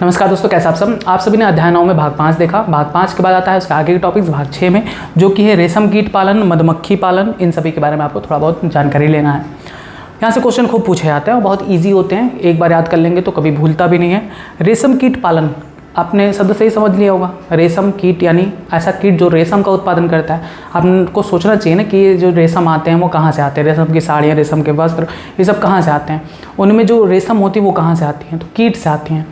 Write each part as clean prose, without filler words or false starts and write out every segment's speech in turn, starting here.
नमस्कार दोस्तों, कैसे आप सभी ने अध्याय 9 में भाग 5 देखा। भाग 5 के बाद आता है उसके आगे के टॉपिक्स भाग 6 में, जो कि है रेशम कीट पालन, मधुमक्खी पालन। इन सभी के बारे में आपको थोड़ा बहुत जानकारी लेना है। यहाँ से क्वेश्चन खूब पूछे जाते हैं और बहुत ईजी होते हैं, एक बार याद कर लेंगे तो कभी भूलता भी नहीं है। रेशम कीट पालन आपने शब्द से ही समझ लिया होगा। रेशम कीट यानी ऐसा कीट जो रेशम का उत्पादन करता है। आपको सोचना चाहिए ना कि ये जो रेशम आते हैं वो कहाँ से आते हैं। रेशम की साड़ियाँ, रेशम के वस्त्र, ये सब कहाँ से आते हैं। उनमें जो रेशम होती है वो कहाँ से आती हैं, तो कीट से आती हैं।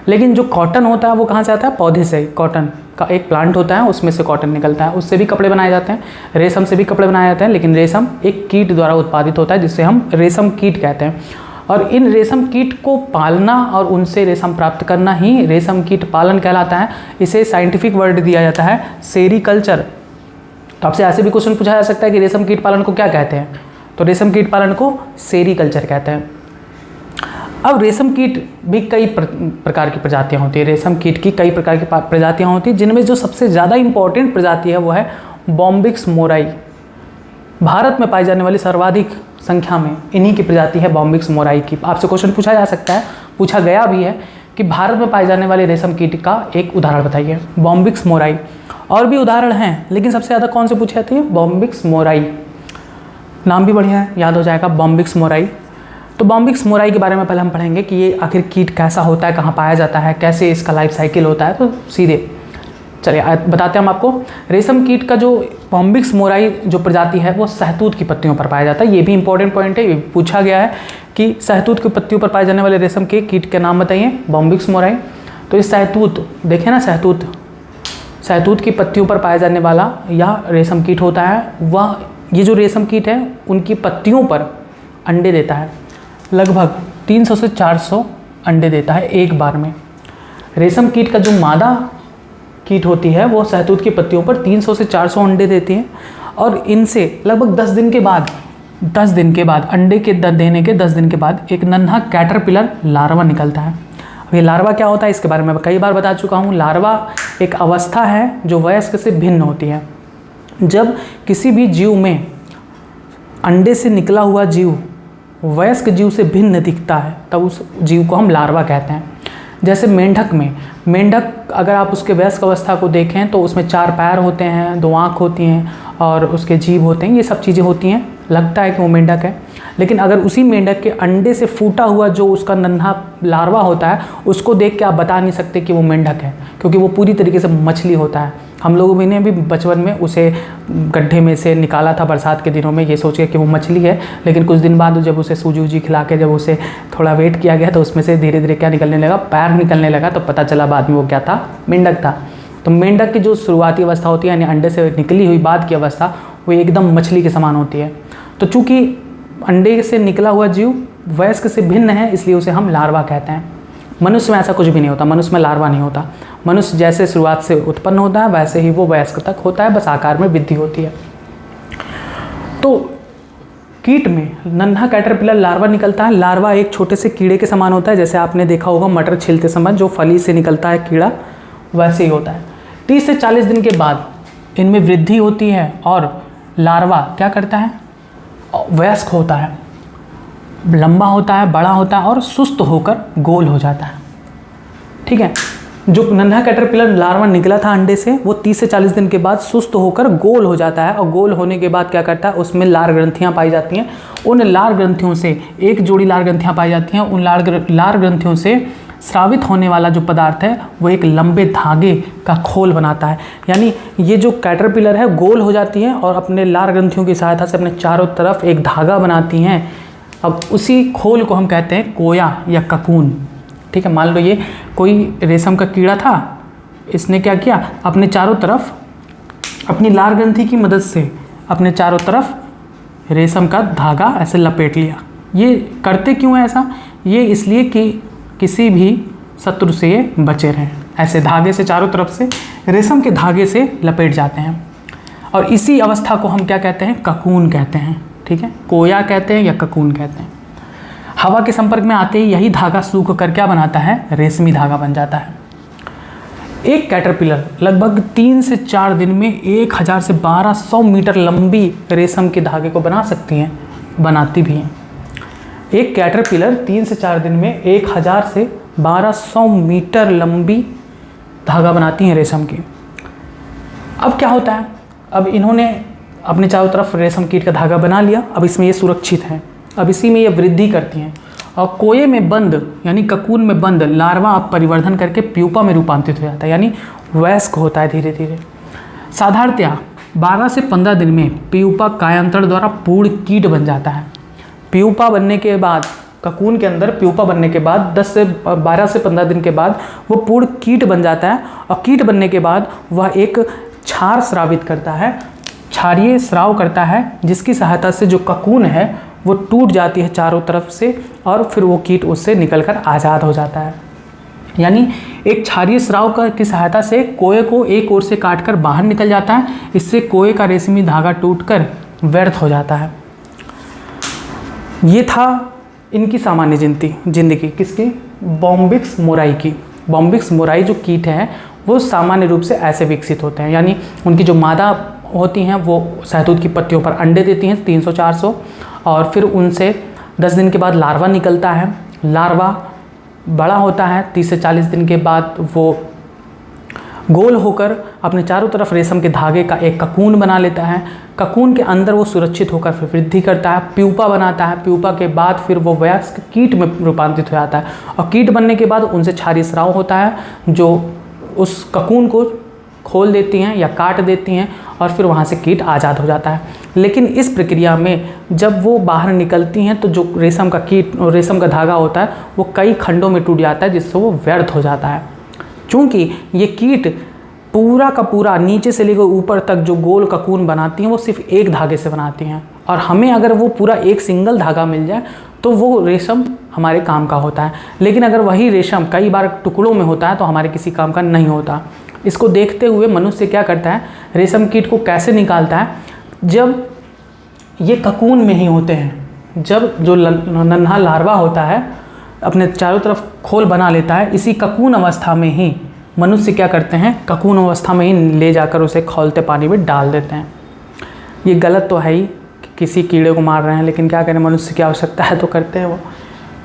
लेकिन जो कॉटन होता है वो कहाँ से आता है, पौधे से। कॉटन का एक प्लांट होता है, उसमें से कॉटन निकलता है, उससे भी कपड़े बनाए जाते हैं। रेशम से भी कपड़े बनाए जाते हैं, लेकिन रेशम एक कीट द्वारा उत्पादित होता है जिससे हम रेशम कीट कहते हैं। और इन रेशम कीट को पालना और उनसे रेशम प्राप्त करना ही रेशम कीट पालन कहलाता है। इसे साइंटिफिक वर्ड दिया जाता है सेरीकल्चर। तो आपसे ऐसे भी क्वेश्चन पूछा जा सकता है कि रेशम कीट पालन को क्या कहते हैं, तो रेशम कीट पालन को सेरीकल्चर कहते हैं। अब रेशम कीट भी कई प्रकार की प्रजातियां होती है। रेशम कीट की कई प्रकार की प्रजातियां होती हैं, जिनमें जो सबसे ज़्यादा इंपॉर्टेंट प्रजाति है वो है बॉम्बिक्स मोराई। भारत में पाई जाने वाली सर्वाधिक संख्या में इन्हीं की प्रजाति है बॉम्बिक्स मोराई की। आपसे क्वेश्चन पूछा जा सकता है, पूछा गया भी है कि भारत में पाई जाने वाले रेशम कीट का एक उदाहरण बताइए। Bombyx mori. और भी उदाहरण हैं, लेकिन सबसे ज़्यादा कौन से पूछे जाते हैं, बॉम्बिक्स मोराई। नाम भी बढ़िया है, याद हो जाएगा, बॉम्बिक्स मोराई। तो बॉम्बिक्स मोराई के बारे में पहले हम पढ़ेंगे कि ये आखिर कीट कैसा होता है, कहाँ पाया जाता है, कैसे इसका लाइफ साइकिल होता है। तो सीधे चलिए बताते हैं हम आपको। रेशम कीट का जो बॉम्बिक्स मोराई जो प्रजाति है वो सहतूत की पत्तियों पर पाया जाता है। ये भी इंपॉर्टेंट पॉइंट है, ये पूछा गया है कि सहतूत की पत्तियों पर पाए जाने वाले रेशम के कीट के नाम बताइए, बॉम्बिक्स मोराई। तो ये सहतूत, देखें ना, सहतूत की पत्तियों पर पाया जाने वाला यह रेशम कीट होता है। वह ये जो रेशम कीट है उनकी पत्तियों पर अंडे देता है। लगभग 300 से 400 अंडे देता है एक बार में। रेशम कीट का जो मादा कीट होती है वो सहतूत की पत्तियों पर 300 से 400 अंडे देती है। और इनसे लगभग 10 दिन के बाद अंडे के देने के 10 दिन के बाद एक नन्हा कैटरपिलर लार्वा निकलता है। अब ये लार्वा क्या होता है इसके बारे में मैं कई बार बता चुका हूँ। लार्वा एक अवस्था है जो वयस्क से भिन्न होती है। जब किसी भी जीव में अंडे से निकला हुआ जीव वयस्क जीव से भिन्न दिखता है तब उस जीव को हम लार्वा कहते हैं। जैसे मेंढक अगर आप उसके वयस्क अवस्था को देखें तो उसमें 4 पैर होते हैं, 2 आँख होती हैं और उसके जीभ होते हैं, ये सब चीज़ें होती हैं, लगता है कि वो मेंढक है। लेकिन अगर उसी मेंढक के अंडे से फूटा हुआ जो उसका नन्हा लार्वा होता है उसको देख के आप बता नहीं सकते कि वो मेंढक है, क्योंकि वो पूरी तरीके से मछली होता है। हम लोगों ने भी बचपन में उसे गड्ढे में से निकाला था बरसात के दिनों में, ये सोच के कि वो मछली है। लेकिन कुछ दिन बाद जब उसे सूजी वूजी खिला के जब उसे थोड़ा वेट किया गया तो उसमें से धीरे धीरे क्या निकलने लगा, पैर निकलने लगा। तो पता चला बाद में वो क्या था, मेंढक था। तो मेंढक की जो शुरुआती अवस्था होती है, यानी अंडे से निकली हुई बाद की अवस्था, वो एकदम मछली के समान होती है। तो चूँकि अंडे से निकला हुआ जीव वयस्क से भिन्न है, इसलिए उसे हम लार्वा कहते हैं। मनुष्य में ऐसा कुछ भी नहीं होता, मनुष्य में लार्वा नहीं होता। मनुष्य जैसे शुरुआत से उत्पन्न होता है वैसे ही वो वयस्क तक होता है, बस आकार में वृद्धि होती है। तो कीट में नन्हा कैटरपिलर लार्वा निकलता है। लार्वा एक छोटे से कीड़े के समान होता है, जैसे आपने देखा होगा मटर छिलते समय जो फली से निकलता है कीड़ा, वैसे ही होता है। 30 से 40 दिन के बाद इनमें वृद्धि होती है और लार्वा क्या करता है, वयस्क होता है, लंबा होता है, बड़ा होता है और सुस्त होकर गोल हो जाता है। ठीक है, जो नन्हा कैटरपिलर लार्वा निकला था अंडे से वो 30 से 40 दिन के बाद सुस्त होकर गोल हो जाता है। और गोल होने के बाद क्या करता है, उसमें लार ग्रंथियाँ पाई जाती हैं। उन लार ग्रंथियों से एक जोड़ी लार ग्रंथियाँ पाई जाती हैं। उन लार ग्रंथियों से स्रावित होने वाला जो पदार्थ है वो एक लंबे धागे का खोल बनाता है। यानी ये जो कैटरपिलर है गोल हो जाती है और अपने लार ग्रंथियों की सहायता से अपने चारों तरफ एक धागा बनाती हैं। अब उसी खोल को हम कहते हैं कोया या ककून। ठीक है, मान लो ये कोई रेशम का कीड़ा था, इसने क्या किया, अपने चारों तरफ अपनी लार ग्रंथि की मदद से अपने चारों तरफ रेशम का धागा ऐसे लपेट लिया। ये करते क्यों है ऐसा, ये इसलिए कि किसी भी शत्रु से ये बचे रहें। ऐसे धागे से चारों तरफ से रेशम के धागे से लपेट जाते हैं और इसी अवस्था को हम क्या कहते हैं, ककून कहते हैं। ठीक है, कोया कहते हैं या ककून कहते हैं। हवा के संपर्क में आते ही यही धागा सूख कर क्या बनाता है, रेशमी धागा बन जाता है। एक कैटरपिलर लगभग 3 से 4 दिन में 1000 से 1200 मीटर लंबी रेशम के धागे को बना सकती हैं, बनाती भी हैं। एक कैटरपिलर 3 से 4 दिन में 1000 से 1200 मीटर लंबी धागा बनाती हैं रेशम की। अब क्या होता है, अब इन्होंने अपने चारों तरफ रेशम कीट का धागा बना लिया, अब इसमें ये सुरक्षित हैं, अब इसी में ये वृद्धि करती हैं और कोये में बंद यानी ककून में बंद लार्वा अब परिवर्धन करके प्यूपा में रूपांतरित हो जाता है, यानी वयस्क होता है धीरे धीरे। साधारणतया 12 से 15 दिन में प्यूपा कायांतर द्वारा पूर्ण कीट बन जाता है। प्यूपा बनने के बाद, ककून के अंदर प्यूपा बनने के बाद 12 से 15 दिन के बाद वो पूर्ण कीट बन जाता है और कीट बनने के बाद वह एक क्षार स्रावित करता है, क्षारीय स्राव करता है, जिसकी सहायता से जो ककून है वो टूट जाती है चारों तरफ से और फिर वो कीट उससे निकलकर आज़ाद हो जाता है। यानी एक क्षारीय स्राव की सहायता से कोये को एक ओर से काटकर बाहर निकल जाता है, इससे कोये का रेशमी धागा टूटकर व्यर्थ हो जाता है। ये था इनकी सामान्य जिंदगी किसकी, बॉम्बिक्स मोराई की। बॉम्बिक्स मोराई जो कीट हैं वो सामान्य रूप से ऐसे विकसित होते हैं, यानी उनकी जो मादा होती हैं वो शहतूत की पत्तियों पर अंडे देती हैं 300-400 और फिर उनसे 10 दिन के बाद लार्वा निकलता है। लार्वा बड़ा होता है, 30 से 40 दिन के बाद वो गोल होकर अपने चारों तरफ रेशम के धागे का एक ककून बना लेता है। ककून के अंदर वो सुरक्षित होकर फिर वृद्धि करता है, प्यूपा बनाता है। प्यूपा के बाद फिर वो वयस्क कीट में रूपांतरित हो जाता है और कीट बनने के बाद उनसे क्षारीय स्राव होता है जो उस ककून को खोल देती हैं या काट देती हैं और फिर वहाँ से कीट आज़ाद हो जाता है। लेकिन इस प्रक्रिया में जब वो बाहर निकलती हैं तो जो रेशम का धागा होता है वो कई खंडों में टूट जाता है, जिससे वो व्यर्थ हो जाता है। चूँकि ये कीट पूरा का पूरा नीचे से लेकर ऊपर तक जो गोल ककून बनाती हैं वो सिर्फ एक धागे से बनाती हैं और हमें अगर वो पूरा एक सिंगल धागा मिल जाए तो वो रेशम हमारे काम का होता है। लेकिन अगर वही रेशम कई बार टुकड़ों में होता है तो हमारे किसी काम का नहीं होता। इसको देखते हुए मनुष्य क्या करता है, रेशम कीट को कैसे निकालता है, जब ये ककून में ही होते हैं, जब जो नन्हा लार्वा होता है अपने चारों तरफ खोल बना लेता है, इसी ककून अवस्था में ही मनुष्य क्या करते हैं, ककून अवस्था में ही ले जाकर उसे खौलते पानी में डाल देते हैं। ये गलत तो है ही कि किसी कीड़े को मार रहे हैं, लेकिन क्या करें, मनुष्य की आवश्यकता है तो करते हैं वो।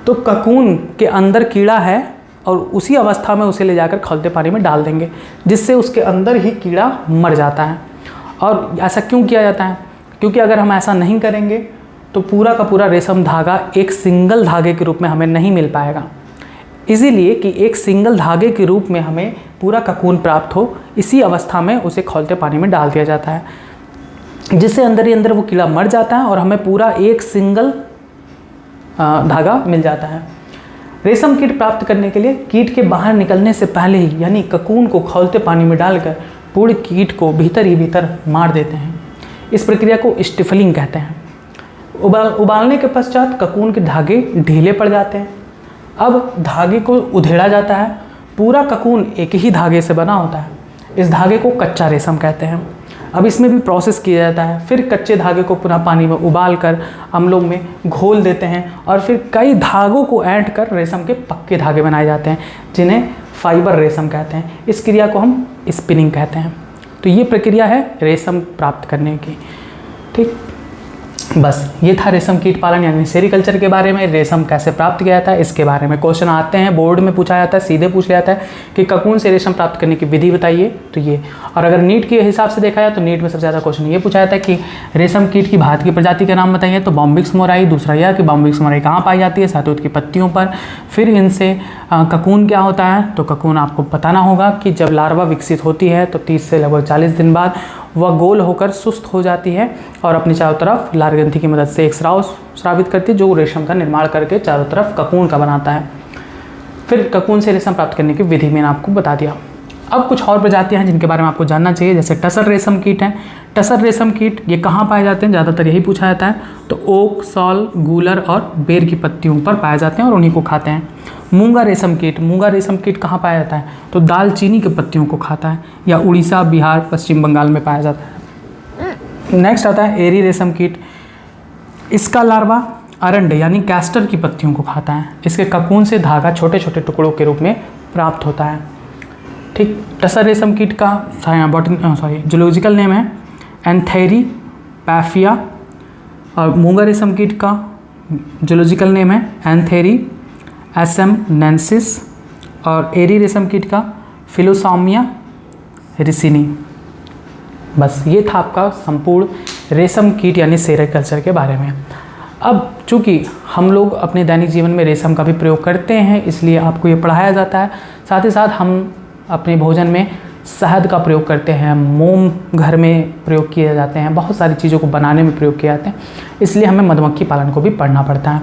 तो ककून के अंदर कीड़ा है और उसी अवस्था में उसे ले जाकर खौलते पानी में डाल देंगे, जिससे उसके अंदर ही कीड़ा मर जाता है। और ऐसा क्यों किया जाता है, क्योंकि अगर हम ऐसा नहीं करेंगे तो पूरा का पूरा रेशम धागा एक सिंगल धागे के रूप में हमें नहीं मिल पाएगा। इसीलिए कि एक सिंगल धागे के रूप में हमें पूरा ककून प्राप्त हो, इसी अवस्था में उसे खौलते पानी में डाल दिया जाता है, जिससे अंदर ही अंदर वो कीड़ा मर जाता है और हमें पूरा एक सिंगल धागा मिल जाता है। रेशम कीट प्राप्त करने के लिए कीट के बाहर निकलने से पहले ही, यानी ककून को खौलते पानी में डालकर पूरे कीट को भीतर ही भीतर मार देते हैं। इस प्रक्रिया को स्टिफलिंग कहते हैं। उबालने के पश्चात ककून के धागे ढीले पड़ जाते हैं। अब धागे को उधेड़ा जाता है। पूरा ककून एक ही धागे से बना होता है। इस धागे को कच्चा रेशम कहते हैं। अब इसमें भी प्रोसेस किया जाता है। फिर कच्चे धागे को पुनः पानी में उबाल कर हम लोग में घोल देते हैं और फिर कई धागों को ऐंठ कर रेशम के पक्के धागे बनाए जाते हैं, जिन्हें फाइबर रेशम कहते हैं। इस क्रिया को हम स्पिनिंग कहते हैं। तो ये प्रक्रिया है रेशम प्राप्त करने की। ठीक, बस ये था रेशम कीट पालन यानी सेरीकल्चर के बारे में। रेशम कैसे प्राप्त किया जाता है इसके बारे में क्वेश्चन आते हैं, बोर्ड में पूछा जाता है, सीधे पूछ लिया जाता है कि ककून से रेशम प्राप्त करने की विधि बताइए, तो ये। और अगर नीट के हिसाब से देखा जाए तो नीट में सबसे ज़्यादा क्वेश्चन ये पूछा जाता है कि रेशम कीट की भारत की प्रजाति का नाम बताइए, तो बॉम्बिक्स मोराई। दूसरा यह कि बॉम्बिक्स मोराई कहाँ पाई जाती है, शहतूत की पत्तियों पर। फिर इनसे ककून क्या होता है, तो ककून आपको बताना होगा कि जब लार्वा विकसित होती है तो 30 से लगभग 40 दिन बाद वह गोल होकर सुस्त हो जाती है और अपनी चारों तरफ लार ग्रंथि की मदद से एक स्राव स्रावित करती है, जो रेशम का निर्माण करके चारों तरफ ककून का बनाता है। फिर ककून से रेशम प्राप्त करने की विधि मैंने आपको बता दिया। अब कुछ और प्रजातियां हैं जिनके बारे में आपको जानना चाहिए, जैसे टसर रेशम कीट हैं। टसर रेशम कीट ये कहाँ पाए जाते हैं, ज़्यादातर यही पूछा जाता है, तो ओक, सॉल, गूलर और बेर की पत्तियों पर पाए जाते हैं और उन्हीं को खाते हैं। मूंगा रेशम कीट, मूंगा रेशम कीट कहाँ पाया जाता है, तो दालचीनी के पत्तियों को खाता है या उड़ीसा, बिहार, पश्चिम बंगाल में पाया जाता है। नेक्स्ट आता है एरी रेशम कीट। इसका लार्वा अरंड यानी कैस्टर की पत्तियों को खाता है। इसके ककून से धागा छोटे छोटे टुकड़ों के रूप में प्राप्त होता है। ठीक, टसर रेशम कीट का जूलॉजिकल नेम है एंथेरी पैफिया और मूंगा रेशम कीट का जूलॉजिकल नेम है एंथेरी एसएमनेंसिस और एरी रेशम कीट का फिलोसामिया रिसिनी। बस ये था आपका संपूर्ण रेशम कीट यानी सेरीकल्चर के बारे में। अब चूँकि हम लोग अपने दैनिक जीवन में रेशम का भी प्रयोग करते हैं, इसलिए आपको ये पढ़ाया जाता है। साथ ही साथ हम अपने भोजन में शहद का प्रयोग करते हैं, मोम घर में प्रयोग किए जाते हैं, बहुत सारी चीज़ों को बनाने में प्रयोग किए जाते हैं, इसलिए हमें मधुमक्खी पालन को भी पढ़ना पड़ता है।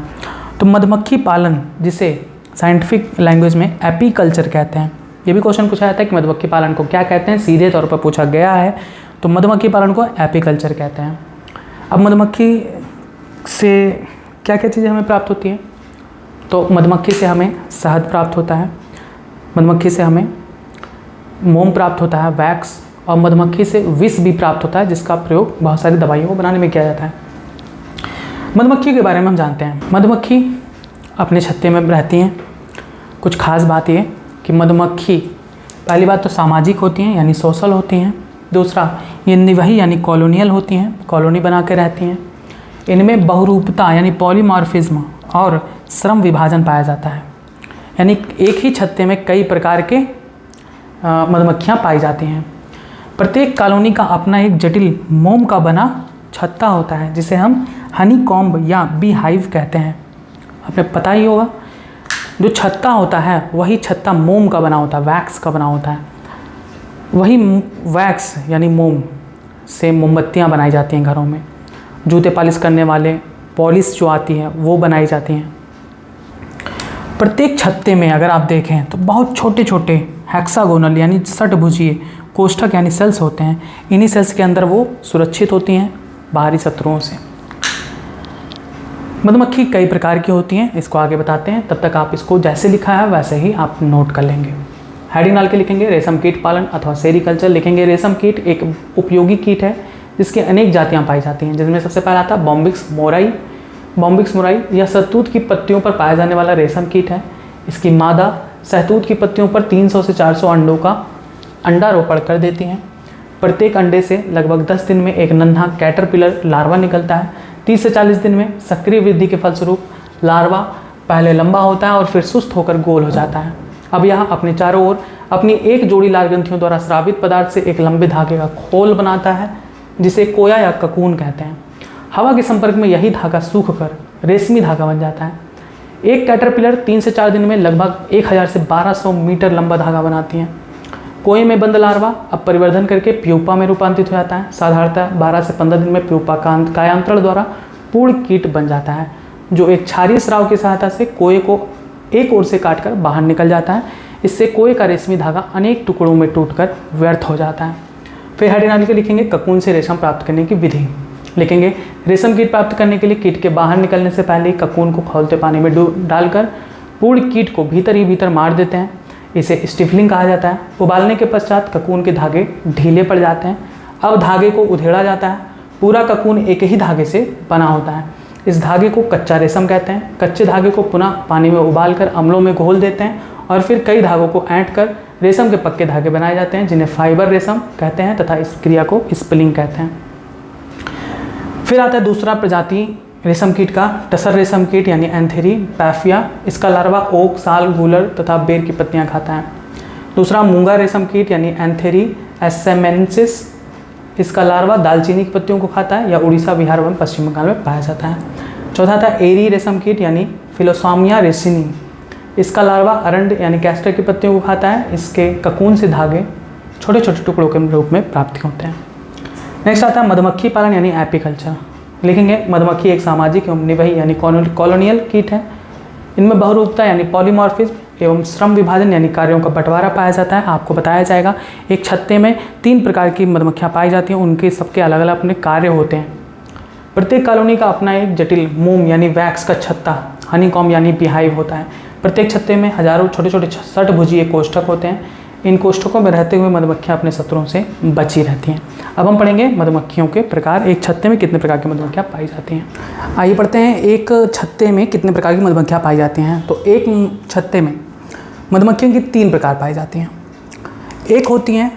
तो मधुमक्खी पालन, जिसे साइंटिफिक लैंग्वेज में एपीकल्चर कहते हैं, ये भी क्वेश्चन पूछा जाता है कि मधुमक्खी पालन को क्या कहते हैं, सीधे तौर पर पूछा गया है। तो मधुमक्खी पालन को एपीकल्चर कहते हैं। अब मधुमक्खी से क्या क्या चीज़ें हमें प्राप्त होती हैं? तो मधुमक्खी से हमें शहद प्राप्त होता है, मधुमक्खी से हमें मोम प्राप्त होता है, वैक्स, और मधुमक्खी से विष भी प्राप्त होता है, जिसका प्रयोग बहुत सारी दवाइयों को बनाने में किया जाता है। मधुमक्खी के बारे में हम जानते हैं। मधुमक्खी अपने छत्ते में रहती हैं। कुछ खास बात ये कि मधुमक्खी पहली बात तो सामाजिक होती हैं यानी सोशल होती हैं। दूसरा, ये निवाही यानी कॉलोनियल होती हैं, कॉलोनी बना के रहती हैं। इनमें बहुरूपता यानी पॉलीमॉर्फिज्म और श्रम विभाजन पाया जाता है, यानी एक ही छत्ते में कई प्रकार के मधुमक्खियाँ पाई जाती हैं। प्रत्येक कॉलोनी का अपना एक जटिल मोम का बना छत्ता होता है, जिसे हम हनी कॉम्ब या बी हाइव कहते हैं। आपने पता ही होगा, जो छत्ता होता है वही छत्ता मोम का बना होता है, वैक्स का बना होता है। वही वैक्स यानी मोम से मोमबत्तियाँ बनाई जाती हैं घरों में। जूते पॉलिश करने वाले पॉलिश जो आती है वो बनाई जाती हैं। प्रत्येक छत्ते में अगर आप देखें तो बहुत छोटे छोटे हेक्सागोनल यानी षटभुजीय कोष्ठक यानी सेल्स होते हैं। इन्हीं सेल्स के अंदर वो सुरक्षित होती हैं बाहरी शत्रुओं से। मधुमक्खी कई प्रकार की होती हैं, इसको आगे बताते हैं। तब तक आप इसको जैसे लिखा है वैसे ही आप नोट कर लेंगे। हेडिंग डाल के लिखेंगे रेशम कीट पालन अथवा सेरीकल्चर। लिखेंगे रेशम कीट एक उपयोगी कीट है जिसकी अनेक जातियाँ पाई जाती हैं, जिसमें सबसे पहला आता है बॉम्बिक्स मोराई। बॉम्बिक्स मोराई यह शहतूत की पत्तियों पर पाया जाने वाला रेशम कीट है। इसकी मादा शहतूत की पत्तियों पर 300 से 400 अंडों का अंडारोपण कर देती हैं। प्रत्येक अंडे से लगभग 10 दिन में एक नन्हा कैटरपिलर लार्वा निकलता है। 30 से 40 दिन में सक्रिय वृद्धि के फलस्वरूप लार्वा पहले लंबा होता है और फिर सुस्त होकर गोल हो जाता है। अब यह अपने चारों ओर अपनी एक जोड़ी लाल ग्रंथियों द्वारा स्रावित पदार्थ से एक लंबे धागे का खोल बनाता है, जिसे कोया या ककून कहते हैं। हवा के संपर्क में यही धागा सूखकर रेशमी धागा बन जाता है। एक कैटरपिलर 3 से 4 दिन में लगभग 1000 से 1200 मीटर लंबा धागा बनाती हैं। कोए में बंद लार्वा अब परिवर्धन करके प्यूपा में रूपांतरित हो जाता है। साधारणतः 12 से 15 दिन में प्यूपा कायांतरण द्वारा पूर्ण कीट बन जाता है, जो एक क्षारीय स्राव की सहायता से कोए को एक ओर से काटकर बाहर निकल जाता है। इससे कोए का रेशमी धागा अनेक टुकड़ों में टूटकर व्यर्थ हो जाता है। फिर हेडिंग के लिखेंगे ककून से रेशम प्राप्त करने की विधि। लिखेंगे रेशम कीट प्राप्त करने के लिए कीट के बाहर निकलने से पहले ही ककून को खौलते पानी में डालकर पूर्ण कीट को भीतर ही भीतर मार देते हैं। इसे स्टिफलिंग कहा जाता है। उबालने के पश्चात ककून के धागे ढीले पड़ जाते हैं। अब धागे को उधेड़ा जाता है। पूरा ककून एक ही धागे से बना होता है। इस धागे को कच्चा रेशम कहते हैं। कच्चे धागे को पुनः पानी में उबालकर अम्लों में घोल देते हैं और फिर कई धागों को ऐंठ कर रेशम के पक्के धागे बनाए जाते हैं, जिन्हें फाइबर रेशम कहते हैं तथा इस क्रिया को स्पिलिंग कहते हैं। फिर आता है दूसरा प्रजाति रेशम कीट का, टसर रेशम कीट यानी एंथेरी पैफिया। इसका लार्वा ओक, साल, गूलर तथा बेर की पत्तियां खाता है। दूसरा मूंगा रेशम कीट यानी एंथेरी एसेमेंसिस। इसका लार्वा दालचीनी की पत्तियों को खाता है या उड़ीसा, बिहार एवं पश्चिम बंगाल में पाया जाता है। चौथा था एरी रेशम कीट यानी फिलोसामिया रेसिनी। इसका लार्वा अरंड यानी कैस्टर की पत्तियों को खाता है। इसके ककून से धागे छोटे छोटे टुकड़ों के रूप में प्राप्त होते हैं। नेक्स्ट आता है मधुमक्खी पालन यानी एपीकल्चर। लिखेंगे मधुमक्खी एक सामाजिक एवं निवाही यानी कॉलोनियल कीट है। इनमें बहुरूपता यानी पॉलीमॉर्फिज्म एवं श्रम विभाजन यानी कार्यों का बंटवारा पाया जाता है। आपको बताया जाएगा एक छत्ते में 3 प्रकार की मधुमक्खियाँ पाई जाती हैं, उनके सबके अलग अलग अपने कार्य होते हैं। प्रत्येक कॉलोनी का अपना एक जटिल मोम यानी वैक्स का छत्ता हनी कॉम्ब यानी बीहाइव होता है। प्रत्येक छत्ते में हजारों छोटे छोटे षटभुजीय कोष्ठक होते हैं। इन कोष्ठकों में रहते हुए मधुमक्खियाँ अपने शत्रुओं से बची रहती हैं। अब हम पढ़ेंगे मधुमक्खियों के प्रकार। एक छत्ते में कितने प्रकार की मधुमक्खियाँ पाई जाती हैं। आइए पढ़ते हैं एक छत्ते में कितने प्रकार की मधुमक्खियाँ पाई जाती हैं। तो एक छत्ते में मधुमक्खियों की 3 प्रकार पाई जाती हैं। एक होती हैं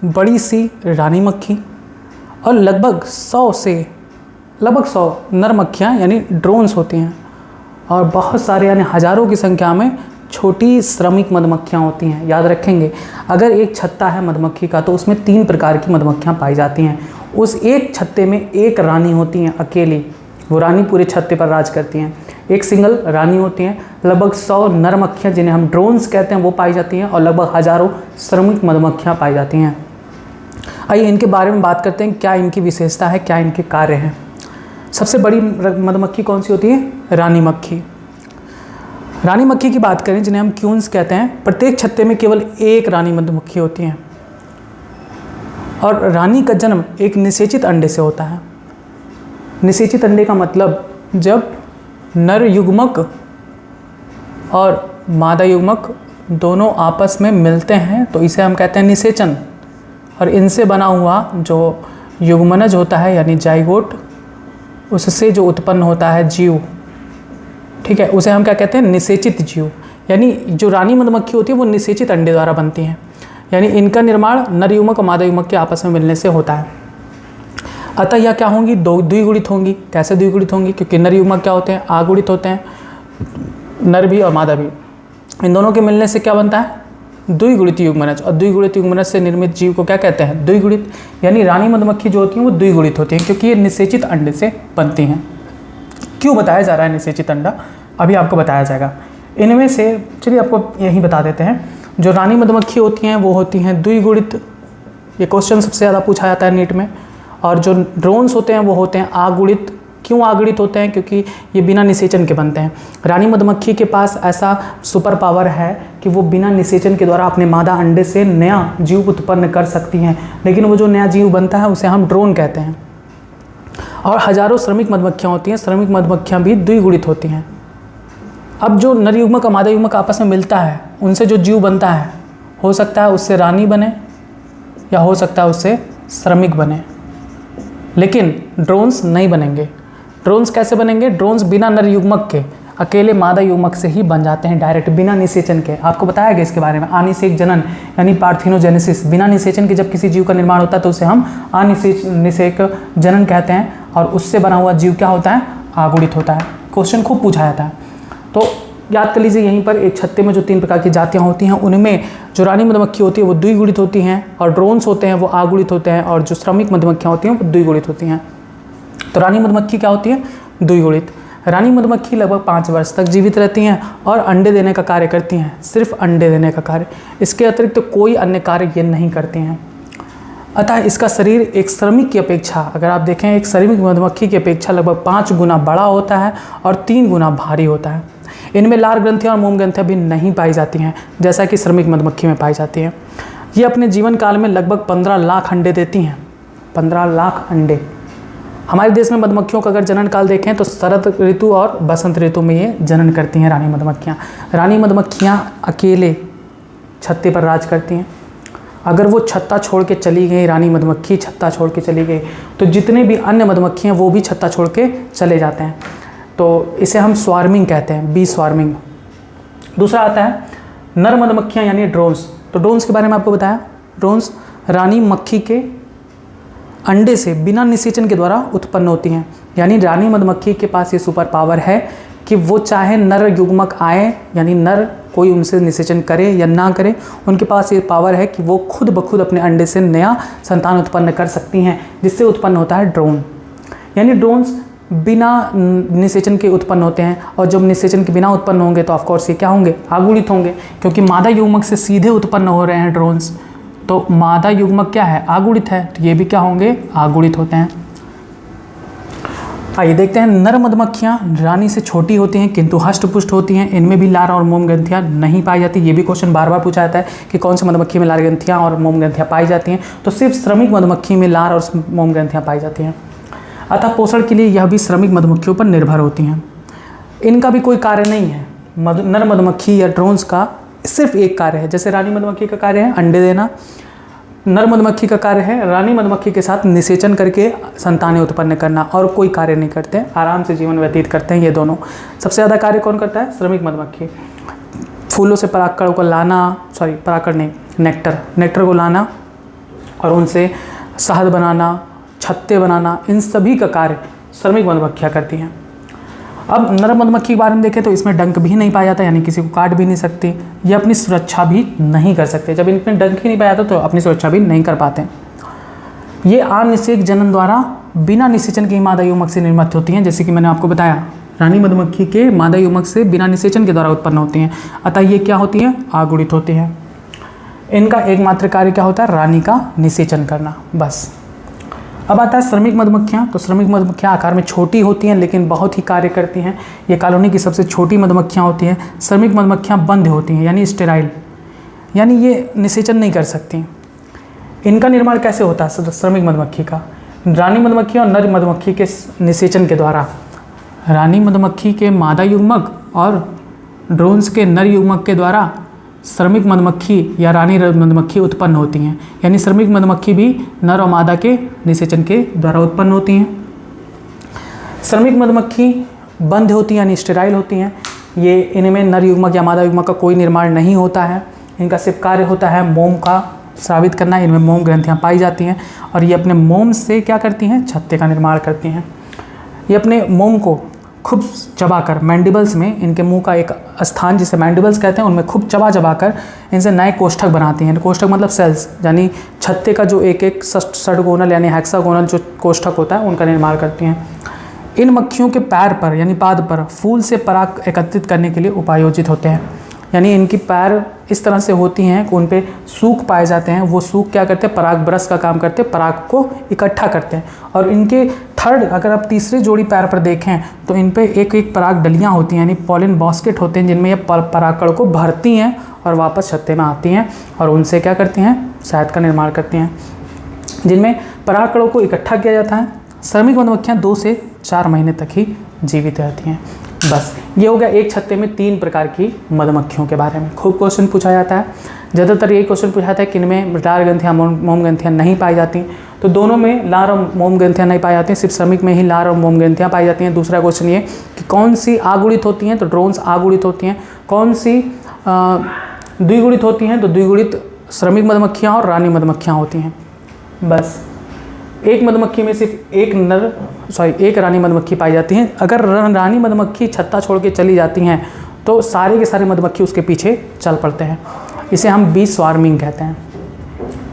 बड़ी सी रानी मक्खी और लगभग 100 नर मक्खियाँ यानी ड्रोन्स होती हैं और बहुत सारे यानी हज़ारों की संख्या में छोटी श्रमिक मधुमक्खियाँ होती हैं। याद रखेंगे, अगर एक छत्ता है मधुमक्खी का तो उसमें 3 प्रकार की मधुमक्खियाँ पाई जाती हैं। उस एक छत्ते में एक रानी होती हैं अकेली, वो रानी पूरे छत्ते पर राज करती हैं। एक सिंगल रानी होती हैं। लगभग 100 नर मक्खियाँ जिन्हें हम ड्रोन्स कहते हैं वो पाई जाती हैं, और लगभग हज़ारों श्रमिक मधुमक्खियाँ पाई जाती हैं। आइए इनके बारे में बात करते हैं, क्या इनकी विशेषता है, क्या इनके कार्य हैं। सबसे बड़ी मधुमक्खी कौन सी होती है? रानी मक्खी। रानी मक्खी की बात करें जिन्हें हम क्यून्स कहते हैं, प्रत्येक छत्ते में केवल एक रानी मधुमक्खी होती है, और रानी का जन्म एक निषेचित अंडे से होता है। निषेचित अंडे का मतलब जब नर युग्मक और मादा युग्मक दोनों आपस में मिलते हैं तो इसे हम कहते हैं निषेचन, और इनसे बना हुआ जो युग्मनज होता है यानी जाइगोट, उससे जो उत्पन्न होता है जीव, ठीक है, उसे हम क्या कहते हैं? निषेचित जीव। यानी जो रानी मधुमक्खी होती है वो निषेचित अंडे द्वारा बनती हैं, यानी इनका निर्माण नर युग्मक और मादा युग्मक के आपस में मिलने से होता है। अतः यह क्या होंगी? द्विगुणित होंगी। कैसे द्विगुणित होंगी? क्योंकि नर युग्मक क्या होते हैं? आगुणित होते हैं, नर भी और मादा भी। इन दोनों के मिलने से क्या बनता है? द्विगुणित युग्मनज, और द्विगुणित युग्मनज से निर्मित जीव को क्या कहते हैं? द्विगुणित। यानी रानी मधुमक्खी जो होती हैं वो द्विगुणित होती हैं क्योंकि ये निषेचित अंडे से बनती हैं। क्यों बताया जा रहा है निषेचित अंडा? अभी आपको बताया जाएगा। इनमें से चलिए आपको यही बता देते हैं, जो रानी मधुमक्खी होती हैं वो होती हैं द्विगुणित। ये क्वेश्चन सबसे ज़्यादा पूछा जाता है नीट में। और जो ड्रोन्स होते हैं वो होते हैं आगुणित। क्यों आगुणित होते हैं? क्योंकि ये बिना निषेचन के बनते हैं। रानी मधुमक्खी के पास ऐसा सुपर पावर है कि वो बिना निषेचन के द्वारा अपने मादा अंडे से नया जीव उत्पन्न कर सकती हैं, लेकिन वो जो नया जीव बनता है उसे हम ड्रोन कहते हैं। और हजारों श्रमिक मधुमक्खियाँ होती हैं। श्रमिक मधुमक्खियाँ भी द्विगुणित होती हैं। अब जो नर युग्मक और मादा युग्मक आपस में मिलता है, उनसे जो जीव बनता है, हो सकता है उससे रानी बने या हो सकता है उससे श्रमिक बने, लेकिन ड्रोन्स नहीं बनेंगे। ड्रोन्स कैसे बनेंगे? ड्रोन्स बिना नर युग्मक के अकेले मादा युग्मक से ही बन जाते हैं, डायरेक्ट बिना निषेचन के। आपको बताया गया इसके बारे में, अनिषेक जनन यानी पार्थिनोजेनेसिस। बिना निषेचन के जब किसी जीव का निर्माण होता है तो उसे हम अनिषेक जनन कहते हैं, और उससे बना हुआ जीव क्या होता है? आगुणित होता है। क्वेश्चन खूब पूछा जाता है, तो याद कर लीजिए यहीं पर एक छत्ते में जो 3 प्रकार की जातियाँ होती हैं उनमें जो रानी मधुमक्खी होती है वो द्विगुणित होती हैं, और ड्रोन्स होते हैं वो आगुणित होते हैं, और जो श्रमिक मधुमक्खियाँ होती हैं वो द्विगुणित होती हैं। तो रानी मधुमक्खी क्या होती है? द्विगुणित। रानी मधुमक्खी लगभग 5 वर्ष तक जीवित रहती हैं और अंडे देने का कार्य करती हैं, सिर्फ अंडे देने का कार्य। इसके अतिरिक्त तो कोई अन्य कार्य ये नहीं करती हैं। अतः इसका शरीर एक श्रमिक की अपेक्षा, अगर आप देखें, एक श्रमिक मधुमक्खी की अपेक्षा लगभग 5 गुना बड़ा होता है और 3 गुना भारी होता है। इनमें लार ग्रंथियाँ और मोम ग्रंथियाँ भी नहीं पाई जाती हैं जैसा कि श्रमिक मधुमक्खी में पाई जाती हैं। ये अपने जीवन काल में लगभग 15 लाख अंडे देती हैं। 15 लाख अंडे। हमारे देश में मधुमक्खियों का अगर जनन काल देखें तो शरद ऋतु और बसंत ऋतु में ये जनन करती हैं रानी मधुमक्खियाँ। रानी मधुमक्खियाँ अकेले छत्ते पर राज करती हैं। अगर वो छत्ता छोड़ के चली गई, रानी मधुमक्खी छत्ता छोड़ के चली गई, तो जितने भी अन्य मधुमक्खियाँ वो भी छत्ता छोड़ के चले जाते हैं। तो इसे हम स्वार्मिंग कहते हैं, बी स्वार्मिंग। दूसरा आता है नर मधुमक्खियाँ यानी ड्रोन्स। तो ड्रोन्स के बारे में आपको बताया, ड्रोन्स रानी मक्खी के अंडे से बिना निषेचन के द्वारा उत्पन्न होती हैं। यानी रानी मधुमक्खी के पास ये सुपर पावर है कि वो चाहे नर युग्मक आए, यानी नर कोई उनसे निषेचन करे या ना करे, उनके पास ये पावर है कि वो खुद ब खुद अपने अंडे से नया संतान उत्पन्न कर सकती हैं, जिससे उत्पन्न होता है ड्रोन। यानी ड्रोन्स बिना निषेचन के उत्पन्न होते हैं, और जब निषेचन के बिना उत्पन्न होंगे तो ऑफकोर्स ये क्या होंगे? आगुणित होंगे, क्योंकि मादा युग्मक से सीधे उत्पन्न हो रहे हैं ड्रोन्स। तो मादा युग्मक क्या है? आगुणित है, तो ये भी क्या होंगे? आगुणित होते हैं। आइए देखते हैं, नर मधुमक्खियाँ रानी से छोटी होती हैं किंतु हष्टपुष्ट होती हैं। इनमें भी लार और मोम ग्रंथियाँ नहीं पाई जाती। ये भी क्वेश्चन बार बार पूछा जाता है कि कौन सी मधुमक्खी में लार ग्रंथियाँ और मोम ग्रंथियाँ पाई जाती हैं। तो सिर्फ श्रमिक मधुमक्खी में लार और मोम ग्रंथियाँ पाई जाती हैं। अतः पोषण के लिए यह भी श्रमिक मधुमक्खियों पर निर्भर होती हैं। इनका भी कोई कार्य नहीं है। नर मधुमक्खी या ड्रोन्स का सिर्फ एक कार्य है। जैसे रानी मधुमक्खी का कार्य है अंडे देना, नर मधुमक्खी का कार्य है रानी मधुमक्खी के साथ निषेचन करके संतानें उत्पन्न करना, और कोई कार्य नहीं करते, आराम से जीवन व्यतीत करते हैं ये दोनों। सबसे ज़्यादा कार्य कौन करता है? श्रमिक मधुमक्खी। फूलों से परागकण को लाना, परागकण नहीं, नेक्टर को लाना और उनसे शहद बनाना, छत्ते बनाना, इन सभी का कार्य श्रमिक मधुमक्खियाँ करती हैं। अब नर मधुमक्खी के बारे में देखें तो इसमें डंक भी नहीं पाया जाता, यानी किसी को काट भी नहीं सकती, ये अपनी सुरक्षा भी नहीं कर सकते। जब इनमें डंक ही नहीं पाया जाता तो अपनी सुरक्षा भी नहीं कर पाते। ये अनिषेक जनन द्वारा बिना निषेचन के मादा युग्मक से निर्मित होती हैं, जैसे कि मैंने आपको बताया रानी मधुमक्खी के मादा युग्मक से बिना निषेचन के द्वारा उत्पन्न होती हैं, अतः ये क्या होती हैं, आगुणित होती हैं। इनका एकमात्र कार्य क्या होता है, रानी का निषेचन करना, बस। अब आता है श्रमिक मधुमक्खियाँ। तो श्रमिक मधुमक्खियाँ आकार में छोटी होती हैं लेकिन बहुत ही कार्य करती हैं। ये कॉलोनी की सबसे छोटी मधुमक्खियाँ होती हैं। श्रमिक मधुमक्खियाँ बंद होती हैं, यानी स्टेराइल, यानी ये निषेचन नहीं कर सकती। इनका निर्माण कैसे होता है श्रमिक मधुमक्खी का, रानी मधुमक्खी और नर मधुमक्खी के निषेचन के द्वारा। रानी मधुमक्खी के मादा युग्मक और ड्रोन्स के नर युग्मक के द्वारा श्रमिक मधुमक्खी या रानी मधुमक्खी उत्पन्न होती हैं, यानी श्रमिक मधुमक्खी भी नर और मादा के निषेचन के द्वारा उत्पन्न होती हैं। श्रमिक मधुमक्खी बंद होती हैं, यानी स्टेराइल होती हैं। ये इनमें नर युग्मक या मादा युग्मक का कोई निर्माण नहीं होता है। इनका सिर्फ कार्य होता है मोम का स्रावित करना। इनमें मोम ग्रंथियाँ पाई जाती हैं और ये अपने मोम से क्या करती हैं, छत्ते का निर्माण करती हैं। ये अपने मोम को खूब चबाकर मैंडिबल्स में, इनके मुंह का एक स्थान जिसे मैंडिबल्स कहते हैं, उनमें खूब चबाकर इनसे नए कोष्ठक बनाती हैं। कोष्ठक मतलब सेल्स, यानी छत्ते का जो एक एक षटगोनल यानी हेक्सागोनल जो कोष्ठक होता है उनका निर्माण करती हैं। इन मक्खियों के पैर पर यानी पाद पर फूल से पराग एकत्रित करने के लिए उपायोजित होते हैं, यानी इनकी पैर इस तरह से होती हैं कि उन पे सूख पाए जाते हैं। वो सूख क्या करते हैं, पराग ब्रश का काम करते हैं, पराग को इकट्ठा करते हैं। और इनके थर्ड, अगर आप तीसरे जोड़ी पैर पर देखें तो इन पे एक एक पराग डलियाँ होती हैं, यानी पॉलिन बास्केट होते हैं, जिनमें ये परागकण को भरती हैं और वापस छत्ते में आती हैं और उनसे क्या करती हैं, शहद का निर्माण करती हैं, जिनमें परागकणों को इकट्ठा किया जाता है। श्रमिक मधुमक्खियाँ 2 से 4 महीने तक ही जीवित रहती हैं। बस ये हो गया एक छत्ते में 3 प्रकार की मधुमक्खियों के बारे में। खूब क्वेश्चन पूछा जाता है, ज़्यादातर यही क्वेश्चन पूछा जाता है कि इनमें लार ग्रंथियाँ मोम ग्रंथियाँ नहीं पाई जाती। तो दोनों में लार और मोम ग्रंथियाँ नहीं पाई जाती, सिर्फ श्रमिक में ही लार और मोम ग्रंथियाँ पाई जाती हैं। दूसरा क्वेश्चन ये कि कौन सी आगुणित होती हैं, तो ड्रोन्स आगुणित होती हैं। कौन सी द्विगुणित होती हैं, तो द्विगुणित श्रमिक मधुमक्खियाँ और रानी मधुमक्खियाँ होती हैं। बस एक मधुमक्खी में सिर्फ एक रानी मधुमक्खी पाई जाती है। अगर रानी मधुमक्खी छत्ता छोड़ के चली जाती हैं तो सारे के सारे मधुमक्खी उसके पीछे चल पड़ते हैं। इसे हम बी स्वार्मिंग कहते हैं।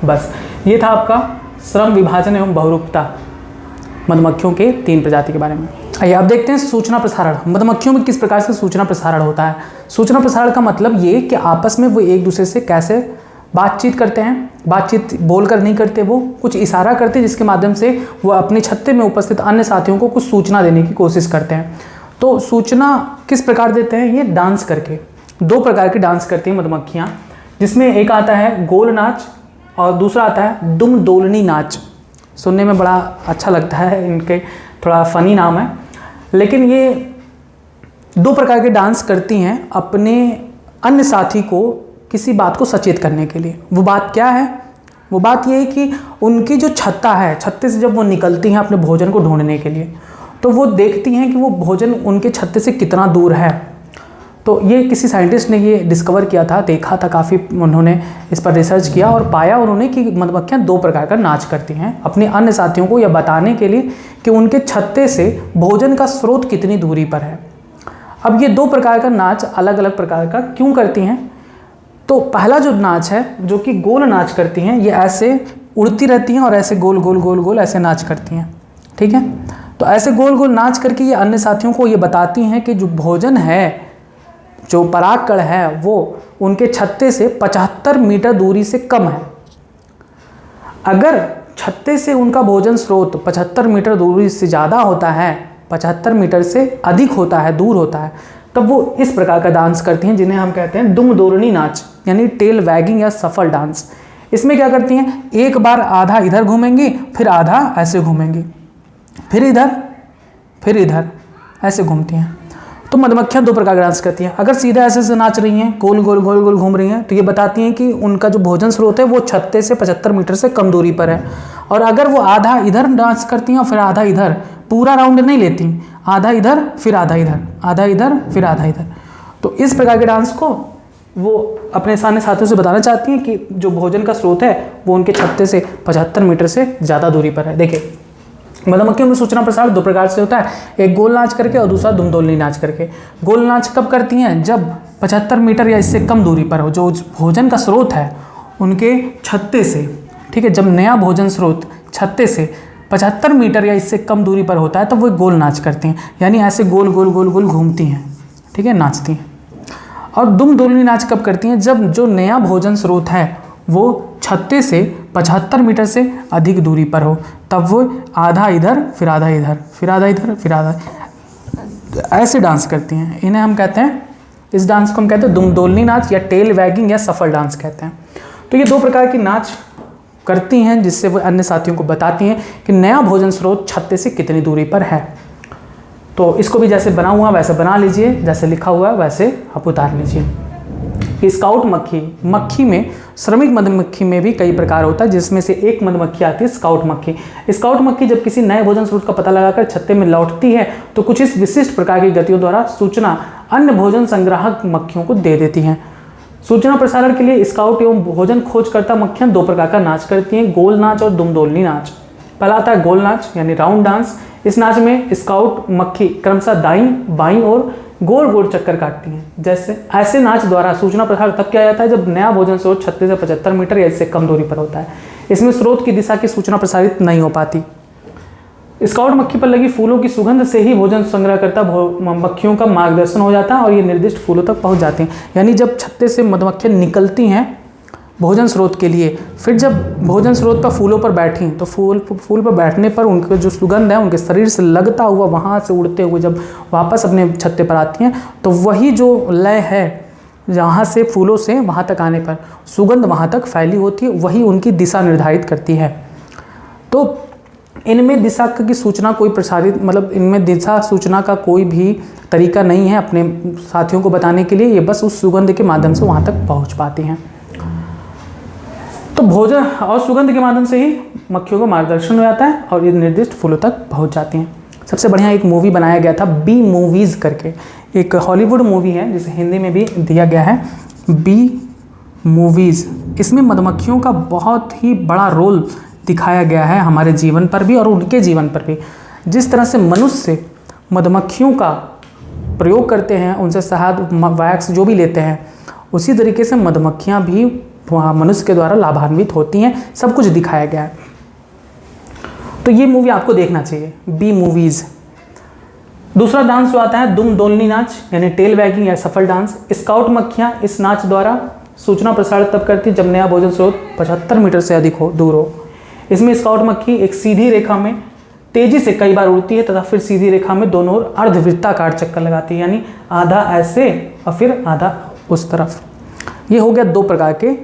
बस ये था आपका श्रम विभाजन एवं बहुरूपता मधुमक्खियों के 3 प्रजाति के बारे में। आइए अब देखते हैं सूचना प्रसारण। मधुमक्खियों में किस प्रकार से सूचना प्रसारण होता है। सूचना प्रसारण का मतलब ये कि आपस में वो एक दूसरे से कैसे बातचीत करते हैं। बातचीत बोलकर नहीं करते, वो कुछ इशारा करते हैं जिसके माध्यम से वो अपने छत्ते में उपस्थित अन्य साथियों को कुछ सूचना देने की कोशिश करते हैं। तो सूचना किस प्रकार देते हैं, ये डांस करके। 2 प्रकार की डांस करती हैं मधुमक्खियाँ, जिसमें एक आता है गोल नाच और दूसरा आता है दुम दोलनी नाच। सुनने में बड़ा अच्छा लगता है, इनके थोड़ा फनी नाम है, लेकिन ये 2 प्रकार के डांस करती हैं अपने अन्य साथी को किसी बात को सचेत करने के लिए। वो बात क्या है, वो बात ये है कि उनकी जो छत्ता है, छत्ते से जब वो निकलती हैं अपने भोजन को ढूंढने के लिए, तो वो देखती हैं कि वो भोजन उनके छत्ते से कितना दूर है। तो ये किसी साइंटिस्ट ने ये डिस्कवर किया था, देखा था, काफ़ी उन्होंने इस पर रिसर्च किया और पाया उन्होंने कि मधुमक्खियाँ 2 प्रकार का नाच करती हैं अपने अन्य साथियों को यह बताने के लिए कि उनके छत्ते से भोजन का स्रोत कितनी दूरी पर है। अब ये 2 प्रकार का नाच अलग अलग प्रकार का क्यों करती हैं, तो पहला जो नाच है जो कि गोल नाच करती हैं, ये ऐसे उड़ती रहती हैं और ऐसे गोल गोल गोल गोल ऐसे नाच करती हैं, ठीक है। तो ऐसे गोल गोल नाच करके ये अन्य साथियों को ये बताती हैं कि जो भोजन है, जो परागकण है, वो उनके छत्ते से 75 मीटर दूरी से कम है। अगर छत्ते से उनका भोजन स्रोत 75 मीटर दूरी से ज़्यादा होता है, 75 मीटर से अधिक होता है, दूर होता है, तब वो इस प्रकार का डांस करती हैं जिन्हें हम कहते हैं दुम दोलनी नाच, यानी टेल वैगिंग या सफल डांस। इसमें क्या करती हैं, एक बार आधा इधर घूमेंगी, फिर आधा ऐसे घूमेंगी, फिर इधर ऐसे घूमती हैं। तो मधुमक्खियाँ 2 प्रकार का डांस करती हैं। अगर सीधा ऐसे से नाच रही हैं, गोल गोल गोल गोल घूम रही हैं, तो ये बताती हैं कि उनका जो भोजन स्रोत है वो छत्ते से 75 मीटर से कम दूरी पर है। और अगर वो आधा इधर डांस करती हैं और फिर आधा इधर, पूरा राउंड नहीं लेती, आधा इधर फिर आधा इधर, आधा इधर फिर आधा इधर, तो इस प्रकार के डांस को वो अपने सामने साथियों से बताना चाहती हैं कि जो भोजन का स्रोत है वो उनके छत्ते से 75 मीटर से ज़्यादा दूरी पर है। देखिए मधुमक्खियों में सूचना प्रसार दो प्रकार से होता है, एक गोल नाच करके और दूसरा दुमदोलनी नाच करके। गोल नाच कब करती हैं? जब 75 मीटर या इससे कम दूरी पर हो, जो भोजन का स्रोत है उनके छत्ते से, ठीक है, जब नया भोजन स्रोत छत्ते से 75 मीटर या इससे कम दूरी पर होता है तब वो गोल नाच करती हैं, यानी ऐसे गोल गोल गोल गोल घूमती हैं, ठीक है, नाचती हैं। और दुमदोलनी नाच कब करती हैं? जब जो नया भोजन स्रोत है वो छत्ते से 75 मीटर से अधिक दूरी पर हो, तब वो आधा इधर फिर आधा इधर फिर आधा इधर फिर आधा, ऐसे डांस करती हैं। इन्हें हम कहते हैं, इस डांस को हम कहते हैं दुमदोलनी नाच या टेल वैगिंग या सफल डांस कहते हैं। तो ये दो प्रकार की नाच करती हैं जिससे वो अन्य साथियों को बताती हैं कि नया भोजन स्रोत छत्ते से कितनी दूरी पर है। तो इसको भी जैसे बना हुआ वैसे बना लीजिए, जैसे लिखा हुआ है वैसे आप उतार लीजिए। स्काउट मक्खी, मक्खी में श्रमिक मधुमक्खी में भी कई प्रकार होता है, जिसमें से एक मधुमक्खी आती है स्काउट मक्खी। स्काउट मक्खी जब किसी नए भोजन स्रोत का पता लगाकर छत्ते में लौटती है तो कुछ इस विशिष्ट प्रकार की गतियों द्वारा सूचना अन्य भोजन संग्राहक मक्खियों को दे देती हैं। सूचना प्रसारण के लिए स्काउट एवं भोजन खोजकर्ता मक्खियां दो प्रकार का नाच करती हैं, गोल नाच और दुमदोलनी नाच। पहला आता है गोल नाच यानी राउंड डांस। इस नाच में स्काउट मक्खी क्रमशः दाईं बाईं और गोल गोल चक्कर काटती हैं। जैसे ऐसे नाच द्वारा सूचना प्रसार तब किया जाता है जब नया भोजन स्रोत 36 से 75 मीटर या इससे कम दूरी पर होता है। इसमें स्रोत की दिशा की सूचना प्रसारित नहीं हो पाती। स्काउट मक्खी पर लगी फूलों की सुगंध से ही भोजन संग्रहकर्ता मक्खियों का मार्गदर्शन हो जाता है और ये निर्दिष्ट फूलों तक पहुंच जाती हैं। यानी जब छत्ते से मधुमक्खियां निकलती हैं भोजन स्रोत के लिए, फिर जब भोजन स्रोत पर फूलों पर बैठी तो फूल पर बैठने पर उनके जो सुगंध है उनके शरीर से लगता हुआ वहाँ से उड़ते हुए जब वापस अपने छत्ते पर आती हैं तो वही जो लय है जहाँ से फूलों से वहाँ तक आने पर सुगंध वहाँ तक फैली होती है, वही उनकी दिशा निर्धारित करती है। तो इनमें दिशा की सूचना कोई प्रसारित मतलब इनमें दिशा सूचना का कोई भी तरीका नहीं है अपने साथियों को बताने के लिए, ये बस उस सुगंध के माध्यम से वहाँ तक पहुँच पाती हैं। तो भोजन और सुगंध के माध्यम से ही मक्खियों को मार्गदर्शन हो जाता है और ये निर्दिष्ट फूलों तक पहुँच जाती हैं। सबसे बढ़िया एक मूवी बनाया गया था बी मूवीज़ करके, एक हॉलीवुड मूवी है जिसे हिंदी में भी दिया गया है बी मूवीज़। इसमें मधुमक्खियों का बहुत ही बड़ा रोल दिखाया गया है हमारे जीवन पर भी और उनके जीवन पर भी। जिस तरह से मनुष्य मधुमक्खियों का प्रयोग करते हैं, उनसे शहद वैक्स जो भी लेते हैं, उसी तरीके से मधुमक्खियाँ भी मनुष्य के द्वारा लाभान्वित होती हैं। सब कुछ दिखाया गया है। तो ये मूवी आपको देखना चाहिए बी मूवीज़। दूसरा डांस जो आता है दुमदोलनी नाच यानी टेल वैगिंग या सफल डांस। स्काउट मक्खियाँ इस नाच द्वारा सूचना प्रसारित तब करती जब नया भोजन स्रोत 75 मीटर से अधिक दूर हो। इसमें स्काउट मक्खी एक सीधी रेखा में तेजी से कई बार उड़ती है तथा फिर सीधी रेखा में दोनों ओर अर्धवृत्ताकार चक्कर लगाती है, यानी आधा ऐसे और फिर आधा उस तरफ। ये हो गया दो प्रकार के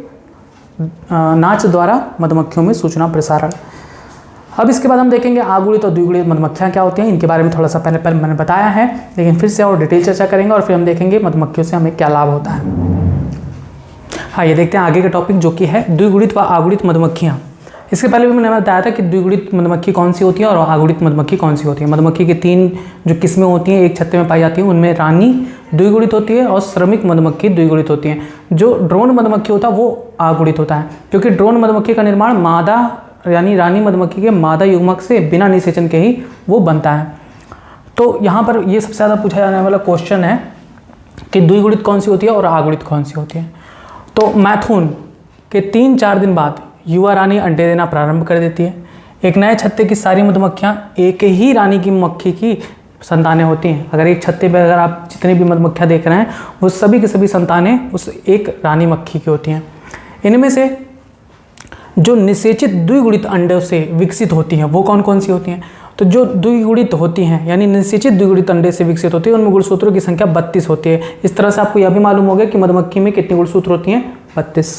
नाच द्वारा मधुमक्खियों में सूचना प्रसारण। अब इसके बाद हम देखेंगे आगुड़ित और द्विगुणित मधुमक्खियाँ क्या होती हैं। इनके बारे में थोड़ा सा पहले मैंने बताया है, लेकिन फिर से और डिटेल चर्चा करेंगे और फिर हम देखेंगे मधुमक्खियों से हमें क्या लाभ होता है। हाँ, ये देखते हैं आगे का टॉपिक जो कि है द्विगुणित व आगुड़ित मधुमक्खियाँ। इसके पहले भी मैंने बताया था कि द्विगुणित मधुमक्खी कौन सी होती है और आगुड़ित मधुमक्खी कौन सी होती है। मधुमक्खी की तीन जो किस्में होती हैं एक छत्ते में पाई जाती हैं, उनमें रानी द्विगुणित होती है और श्रमिक मधुमक्खी द्विगुणित होती है। जो ड्रोन मधुमक्खी होता है वो आगुणित होता है, क्योंकि ड्रोन मधुमक्खी का निर्माण मादा यानी रानी मधुमक्खी के मादा युग्मक से बिना निषेचन के ही वो बनता है। तो यहाँ पर ये सबसे ज़्यादा पूछा जाने वाला क्वेश्चन है कि द्विगुणित कौन सी होती है और आगुणित कौन सी होती है। तो मैथुन के 3-4 दिन बाद युवा रानी अंडे देना प्रारंभ कर देती है। एक नए छत्ते की सारी मधुमक्खियाँ एक ही रानी की मक्खी की संतानें होती हैं। अगर एक छत्ते पर अगर आप जितनी भी मधुमक्खियाँ देख रहे हैं वो सभी की सभी संतानें उस एक रानी मक्खी की होती हैं। इनमें से जो निषेचित द्विगुणित अंडों से विकसित होती हैं वो कौन कौन सी होती हैं। तो जो द्विगुणित होती हैं यानी निषेचित द्विगुणित अंडे से विकसित होती है उनमें गुणसूत्रों की संख्या 32 होती है। इस तरह से आपको यह भी मालूम होगा कि मधुमक्खी में कितनी गुणसूत्र होती हैं, 32।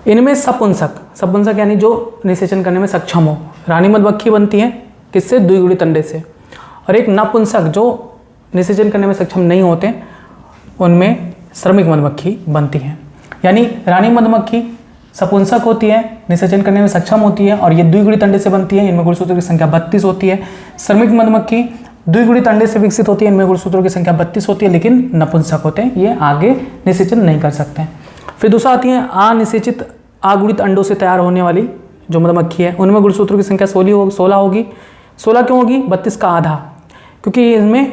इनमें सपुंसक यानी जो निषेचन करने में सक्षम हो, रानी मधुमक्खी बनती है किससे, द्विगुणित अंडे से। और एक नपुंसक जो निषेचन करने में सक्षम नहीं होते, उनमें श्रमिक मधुमक्खी बनती है। यानी रानी मधुमक्खी सपुंसक होती है, निषेचन करने में सक्षम होती है और ये द्विगुणित अंडे से बनती है, इनमें गुणसूत्रों की संख्या 32 होती है। श्रमिक मधुमक्खी द्विगुणित अंडे से विकसित होती है, इनमें गुणसूत्रों की संख्या 32 होती है, लेकिन नपुंसक होते हैं, ये आगे निषेचन नहीं कर सकते हैं। फिर दूसरा आती है अनिषेचित आगुणित अंडों से तैयार होने वाली जो मधुमक्खी है, उनमें गुणसूत्रों की संख्या 16 होगी। 16 क्यों होगी? 32 का आधा, क्योंकि इसमें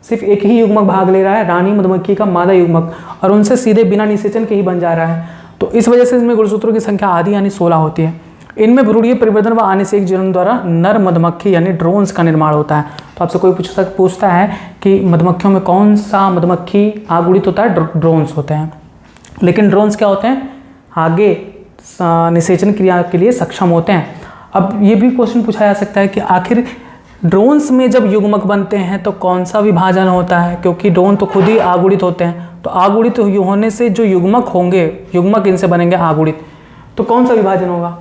सिर्फ एक ही युग्मक भाग ले रहा है, रानी मधुमक्खी का मादा युग्मक, और उनसे सीधे बिना निषेचन के ही बन जा रहा है। तो इस वजह से इसमें गुणसूत्रों की संख्या आधी यानी 16 होती है। इनमें भ्रूणीय परिवर्तन व आने से एक जन्म द्वारा नर मधुमक्खी यानी ड्रोन्स का निर्माण होता है। तो आपसे कोई पूछता है कि मधुमक्खियों में कौन सा मधुमक्खी आगुड़ित होता है? ड्रोन्स होते हैं। लेकिन ड्रोन्स क्या होते हैं? आगे निषेचन क्रिया के लिए सक्षम होते हैं। अब ये भी क्वेश्चन पूछा जा सकता है कि आखिर ड्रोन्स में जब युग्मक बनते हैं तो कौन सा विभाजन होता है? क्योंकि ड्रोन तो खुद ही आगुड़ित होते हैं, तो आगुड़ित होने से जो युग्मक होंगे, युग्मक इनसे बनेंगे आगुड़ित, तो कौन सा विभाजन होगा?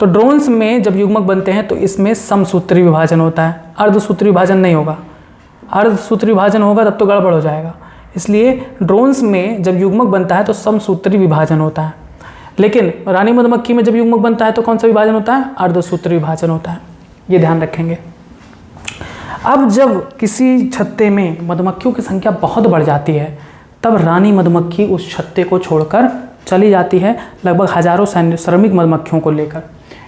तो ड्रोन्स में जब युग्मक बनते हैं तो इसमें समसूत्री विभाजन होता है, अर्धसूत्री विभाजन नहीं होगा। अर्धसूत्री विभाजन होगा तब तो गड़बड़ हो जाएगा। इसलिए ड्रोन्स में जब युग्मक बनता है तो समसूत्री विभाजन होता है, लेकिन रानी मधुमक्खी में जब युग्मक बनता है तो कौन सा विभाजन होता है? अर्धसूत्री विभाजन होता है। ये ध्यान रखेंगे। अब जब किसी छत्ते में मधुमक्खियों की संख्या बहुत बढ़ जाती है तब रानी मधुमक्खी उस छत्ते को छोड़कर चली जाती है, लगभग हजारों श्रमिक मधुमक्खियों को लेकर।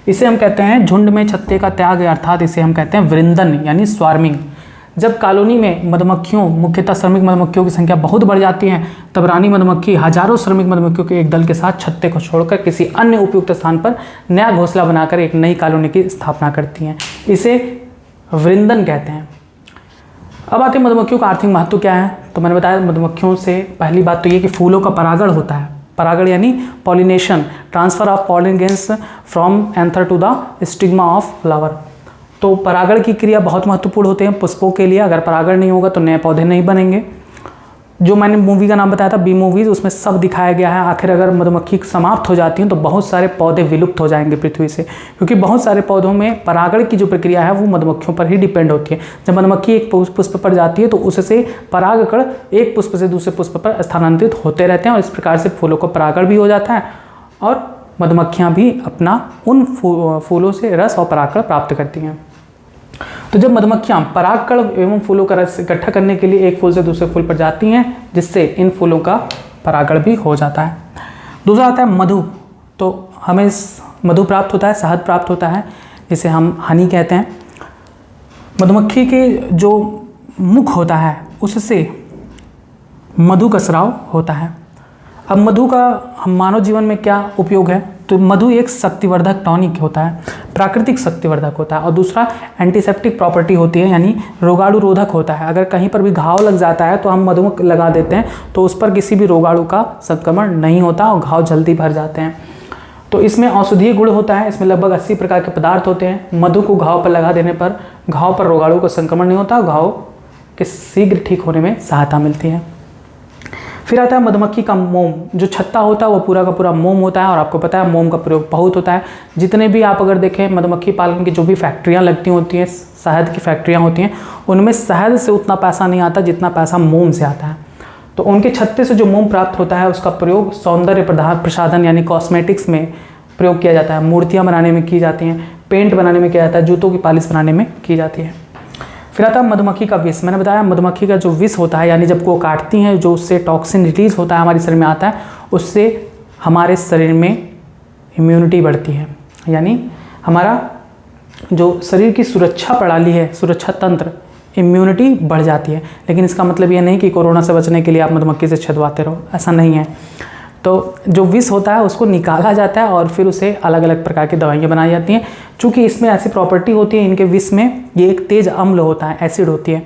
इसे हम कहते हैं झुंड में छत्ते का त्याग, अर्थात इसे हम कहते हैं वृंदन यानी स्वार्मिंग। जब कॉलोनी में मधुमक्खियों, मुख्यतः श्रमिक मधुमक्खियों की संख्या बहुत बढ़ जाती है तब रानी मधुमक्खी हजारों श्रमिक मधुमक्खियों के एक दल के साथ छत्ते को छोड़कर किसी अन्य उपयुक्त स्थान पर नया घोंसला बनाकर एक नई कॉलोनी की स्थापना करती हैं। इसे वृंदन कहते हैं। अब आते हैं मधुमक्खियों का आर्थिक महत्व क्या है। तो मैंने बताया मधुमक्खियों से पहली बात तो ये कि फूलों का परागण होता है। परागण यानी pollination, transfer of pollen grains from anther to the stigma of flower. तो परागण की क्रिया बहुत महत्वपूर्ण होते हैं पुष्पों के लिए। अगर परागण नहीं होगा तो नए पौधे नहीं बनेंगे। जो मैंने मूवी का नाम बताया था बी मूवीज, उसमें सब दिखाया गया है। आखिर अगर मधुमक्खी समाप्त हो जाती हैं तो बहुत सारे पौधे विलुप्त हो जाएंगे पृथ्वी से, क्योंकि बहुत सारे पौधों में परागण की जो प्रक्रिया है वो मधुमक्खियों पर ही डिपेंड होती है। जब मधुमक्खी एक पुष्प पर जाती है तो उससे परागकण एक पुष्प से दूसरे पुष्प पर स्थानांतरित होते रहते हैं और इस प्रकार से फूलों को परागण भी हो जाता है और मधुमक्खियाँ भी अपना उन फूलों से रस और परागकण प्राप्त करती हैं। तो जब मधुमक्खियाँ परागकण एवं फूलों का रस इकट्ठा करने के लिए एक फूल से दूसरे फूल पर जाती हैं, जिससे इन फूलों का परागण भी हो जाता है। दूसरा आता है मधु। तो हमें मधु प्राप्त होता है, शहद प्राप्त होता है, जिसे हम हनी कहते हैं। मधुमक्खी के जो मुख होता है उससे मधु का स्राव होता है। अब मधु का हम मानव जीवन में क्या उपयोग है? तो मधु एक शक्तिवर्धक टॉनिक होता है, प्राकृतिक शक्तिवर्धक होता है। और दूसरा एंटीसेप्टिक प्रॉपर्टी होती है, यानी रोगाणु रोधक होता है। अगर कहीं पर भी घाव लग जाता है तो हम मधु लगा देते हैं तो उस पर किसी भी रोगाणु का संक्रमण नहीं होता और घाव जल्दी भर जाते हैं। तो इसमें औषधीय गुण होता है। इसमें लगभग 80 प्रकार के पदार्थ होते हैं। मधु को घाव पर लगा देने पर घाव पर रोगाणु का संक्रमण नहीं होता, घाव के शीघ्र ठीक होने में सहायता मिलती है। फिर आता है मधुमक्खी का मोम। जो छत्ता होता है वो पूरा का पूरा मोम होता है और आपको पता है मोम का प्रयोग बहुत होता है। जितने भी आप अगर देखें मधुमक्खी पालन की जो भी फैक्ट्रियाँ लगती होती हैं, शहद की फैक्ट्रियाँ होती हैं, उनमें शहद से उतना पैसा नहीं आता जितना पैसा मोम से आता है। तो उनके छत्ते से जो मोम प्राप्त होता है उसका प्रयोग सौंदर्य प्रसाधन यानी कॉस्मेटिक्स में प्रयोग किया जाता है। मूर्तियाँ बनाने में की जाती हैं, पेंट बनाने में किया जाता है, जूतों की पॉलिश बनाने में की जाती है। फिर आता है मधुमक्खी का विष। मैंने बताया मधुमक्खी का जो विष होता है, यानी जब वो काटती हैं जो उससे टॉक्सिन रिलीज होता है हमारे शरीर में आता है, उससे हमारे शरीर में इम्यूनिटी बढ़ती है। यानी हमारा जो शरीर की सुरक्षा प्रणाली है, सुरक्षा तंत्र, इम्यूनिटी बढ़ जाती है। लेकिन इसका मतलब ये नहीं कि कोरोना से बचने के लिए आप मधुमक्खी से छदवाते रहो, ऐसा नहीं है। तो जो विष होता है उसको निकाला जाता है और फिर उसे अलग अलग प्रकार की दवाइयाँ बनाई जाती हैं। चूँकि इसमें ऐसी प्रॉपर्टी होती है इनके विष में, ये एक तेज अम्ल होता है, एसिड होती है,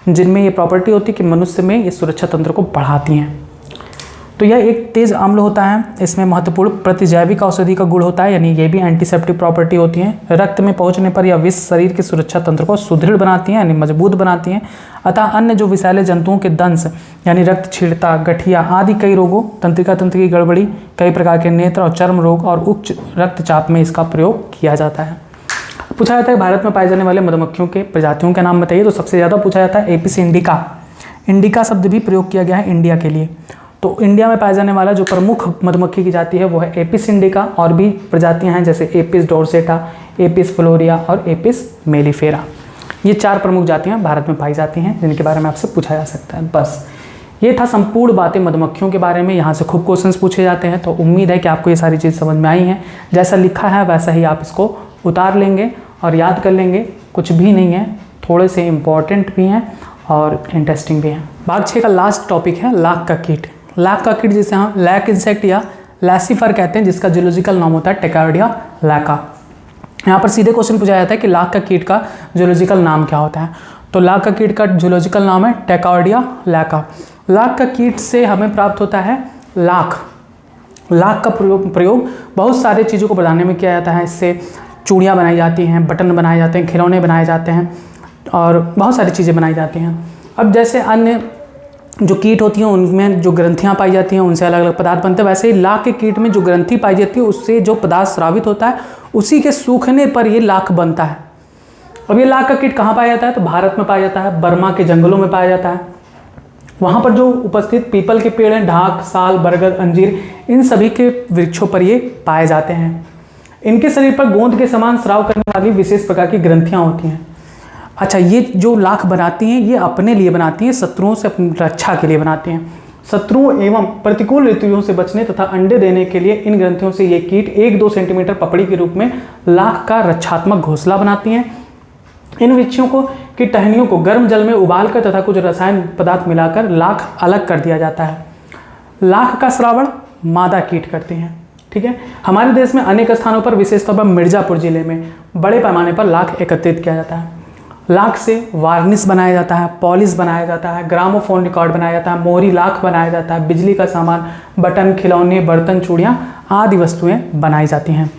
जिनमें ये प्रॉपर्टी होती है कि मनुष्य में ये सुरक्षा तंत्र को बढ़ाती हैं। तो यह एक तेज अम्ल होता है। इसमें महत्वपूर्ण प्रतिजैविक औषधि का गुण होता है, यानी ये भी एंटीसेप्टिक प्रॉपर्टी होती है। रक्त में पहुंचने पर यह विष शरीर के सुरक्षा तंत्र को सुदृढ़ बनाती हैं, यानी मजबूत बनाती हैं। अतः अन्य जो विषैले जंतुओं के दंश यानी रक्त छीड़ता, गठिया आदि कई रोगों, तंत्रिका तंत्र की गड़बड़ी, कई प्रकार के नेत्र और चर्म रोग और उच्च रक्तचाप में इसका प्रयोग किया जाता है। पूछा जाता है भारत में पाए जाने वाले मधुमक्खियों के प्रजातियों के नाम बताइए। तो सबसे ज़्यादा पूछा जाता है एपिस इंडिका। इंडिका शब्द भी प्रयोग किया गया है इंडिया के लिए। तो इंडिया में पाया जाने वाला जो प्रमुख मधुमक्खी की जाति है वो है एपिस इंडिका। और भी प्रजातियां हैं जैसे एपिस डोर्सेटा, एपिस फ्लोरिया और एपिस मेलिफेरा। ये 4 प्रमुख जातियां भारत में पाई जाती हैं जिनके बारे में आपसे पूछा जा सकता है। बस ये था संपूर्ण बातें मधुमक्खियों के बारे में। यहाँ से खूब क्वेश्चंस पूछे जाते हैं, तो उम्मीद है कि आपको ये सारी चीज़ समझ में आई हैं। जैसा लिखा है वैसा ही आप इसको उतार लेंगे और याद कर लेंगे। कुछ भी नहीं है, थोड़े से इम्पॉर्टेंट भी हैं और इंटरेस्टिंग भी हैं। भाग 6 का लास्ट टॉपिक है लाख का कीट। लाख का कीट जिसे हम लैक इंसेक्ट या लैसीफर कहते हैं, जिसका जूलॉजिकल नाम होता है टेकार्डिया लैका। यहाँ पर सीधे क्वेश्चन पूछा जाता है कि लाख का कीट का जूलॉजिकल नाम क्या होता है। तो लाख का कीट का जूलॉजिकल नाम है टेकार्डिया लैका। लाख का कीट से हमें प्राप्त होता है लाख। लाख का प्रयोग बहुत सारे चीज़ों को बनाने में किया जाता है। इससे चूड़ियाँ बनाई जाती हैं, बटन बनाए जाते हैं, खिलौने बनाए जाते हैं और बहुत सारी चीज़ें बनाई जाती हैं। अब जैसे अन्य जो कीट होती हैं उनमें जो ग्रंथियाँ पाई जाती हैं उनसे अलग अलग पदार्थ बनते हैं, वैसे ही लाख के कीट में जो ग्रंथि पाई जाती है उससे जो पदार्थ स्रावित होता है उसी के सूखने पर ये लाख बनता है। अब ये लाख का कीट कहाँ पाया जाता है? तो भारत में पाया जाता है, बर्मा के जंगलों में पाया जाता है। वहाँ पर जो उपस्थित पीपल के पेड़ हैं, ढाक, साल, बरगद, अंजीर, इन सभी के वृक्षों पर ये पाए जाते हैं। इनके शरीर पर गोंद के समान स्राव करने वाली विशेष प्रकार की ग्रंथियाँ होती हैं। अच्छा, ये जो लाख बनाती हैं ये अपने लिए बनाती हैं, शत्रुओं से अपनी रक्षा के लिए बनाती हैं। शत्रुओं एवं प्रतिकूल ऋतुओं से बचने तथा अंडे देने के लिए इन ग्रंथियों से ये कीट 1-2 सेंटीमीटर पपड़ी के रूप में लाख का रक्षात्मक घोंसला बनाती हैं। इन वृक्षों को की टहनियों को गर्म जल में उबालकर तथा कुछ रसायन पदार्थ मिलाकर लाख अलग कर दिया जाता है। लाख का श्रावण मादा कीट करते हैं। ठीक है, हमारे देश में अनेक स्थानों पर, विशेष तौर पर मिर्जापुर जिले में बड़े पैमाने पर लाख एकत्रित किया जाता है। लाख से वार्निश बनाया जाता है, पॉलिश बनाया जाता है, ग्रामोफोन रिकॉर्ड बनाया जाता है, मोहरी लाख बनाया जाता है, बिजली का सामान, बटन, खिलौने, बर्तन, चूड़ियाँ आदि वस्तुएं बनाई जाती हैं।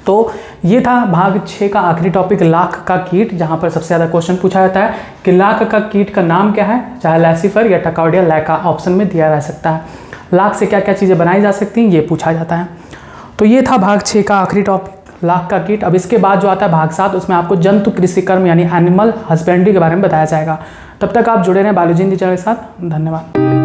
तो ये था भाग 6 का आखिरी टॉपिक लाख का कीट, जहाँ पर सबसे ज़्यादा क्वेश्चन पूछा जाता है कि लाख का कीट का नाम क्या है, चाहे लैसीफर या टेकार्डिया लैका ऑप्शन में दिया जा सकता है। लाख से क्या क्या चीज़ें बनाई जा सकती हैं ये पूछा जाता है। तो ये था भाग 6 का आखिरी टॉपिक लाख का कीट। अब इसके बाद जो आता है भाग 7, उसमें आपको जंतु कृषि कर्म यानी एनिमल हस्बेंड्री के बारे में बताया जाएगा। तब तक आप जुड़े रहें बायोलॉजी हिंदी चैनल के साथ। धन्यवाद।